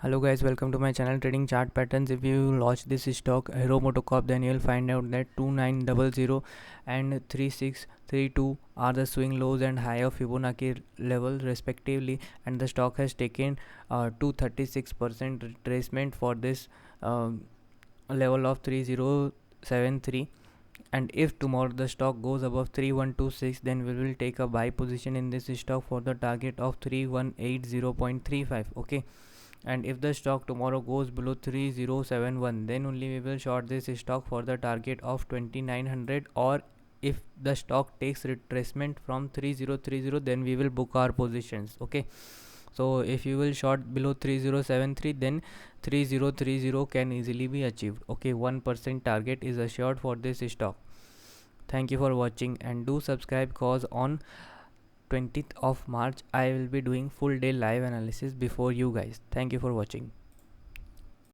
Hello guys, welcome to my channel Trading Chart Patterns. If you watch this stock Moto Corp, then you'll find out that 2900 and 3632 are the swing lows and high of Fibonacci level respectively, and the stock has taken 236% retracement for this level of 3073. And if tomorrow the stock goes above 3126, then we will take a buy position in this stock for the target of 3180.35. okay, and if the stock tomorrow goes below 3071, then only we will short this stock for the target of 2900, or if the stock takes retracement from 3030, then we will book our positions. Okay, so if you will short below 3073, then 3030 can easily be achieved. Okay, 1% target is assured for this stock. Thank you for watching, and do subscribe cause on 20th of March I will be doing full day live analysis before you guys. Thank you for watching.